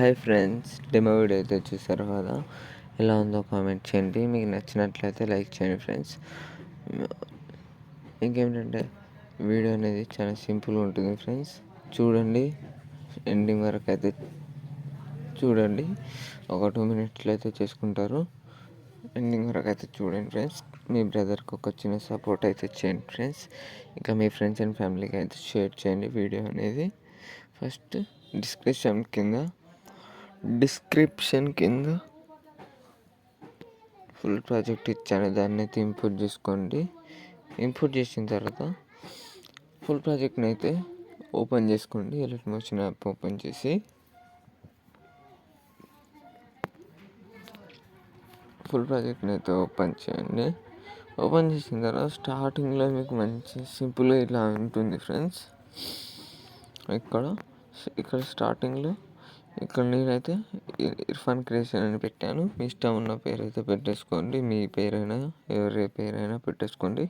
Hi friends, demo video అయితే చూసారు కదా, ఎలా ఉందో కామెంట్ చేయండి. మీకు నచ్చినట్లయితే లైక్ చేయండి ఫ్రెండ్స్. ఇంకేంటంటే వీడియో అనేది చాలా సింపుల్గా ఉంటుంది ఫ్రెండ్స్. చూడండి, ఎండింగ్ వరకు అయితే చూడండి. ఒక 2 మినిట్స్లో అయితే చేసుకుంటారు. ఎండింగ్ వరకు అయితే చూడండి ఫ్రెండ్స్. మీ బ్రదర్కి ఒక చిన్న సపోర్ట్ అయితే చేయండి ఫ్రెండ్స్. ఇంకా మీ ఫ్రెండ్స్ అండ్ ఫ్యామిలీకి అయితే షేర్ చేయండి వీడియో అనేది. ఫస్ట్ డిస్క్రిప్షన్ కింద ఫుల్ ప్రాజెక్ట్ ఇచ్చాను, దాన్ని అయితే ఇంపోర్ట్ చేసుకోండి. ఇంపోర్ట్ చేసిన తర్వాత ఫుల్ ప్రాజెక్ట్ని అయితే ఓపెన్ చేసుకోండి. ఎలక్ట్రిక్ మోషన్ యాప్ ఓపెన్ చేసి ఫుల్ ప్రాజెక్ట్ని అయితే ఓపెన్ చేయండి. ఓపెన్ చేసిన తర్వాత స్టార్టింగ్లో మీకు మంచి సింపుల్గా ఇలా ఉంటుంది ఫ్రెండ్స్. ఇక్కడ స్టార్టింగ్లో నేనైతే ఇర్ఫాన్ క్రియేషన్ అని పెట్టాను. మీ ఇష్టం ఉన్న పేరు అయితే పెట్టేసుకోండి. మీ పేరైనా ఎవరి పేరైనా పెట్టేసుకోండి.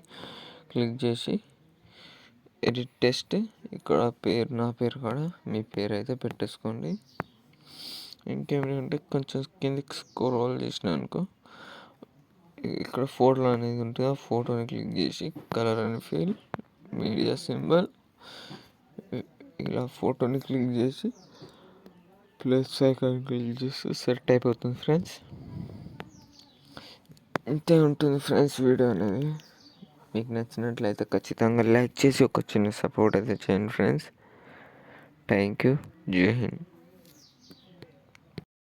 క్లిక్ చేసి ఎడిట్ టెస్ట్, ఇక్కడ నా పేరు కూడా మీ పేరు అయితే పెట్టేసుకోండి. ఇంకేమిటంటే కొంచెం కిందికి స్క్రోల్ చేసిన అనుకో, ఇక్కడ ఫోటో అనేది ఉంటుంది. ఆ ఫోటోని క్లిక్ చేసి colour and feel media symbol, ఇలా ఫోటోని క్లిక్ చేసి ప్లస్ ఐకాన్ క్లిక్ చేసి సెట్ అయిపోతుంది ఫ్రెండ్స్. ఇంతే ఉంటుంది ఫ్రెండ్స్ వీడియో అనేది. మీకు నచ్చినట్లయితే ఖచ్చితంగా లైక్ చేసి ఒక చిన్న సపోర్ట్ అయితే చేయండి ఫ్రెండ్స్. Thank you. జై హింద్.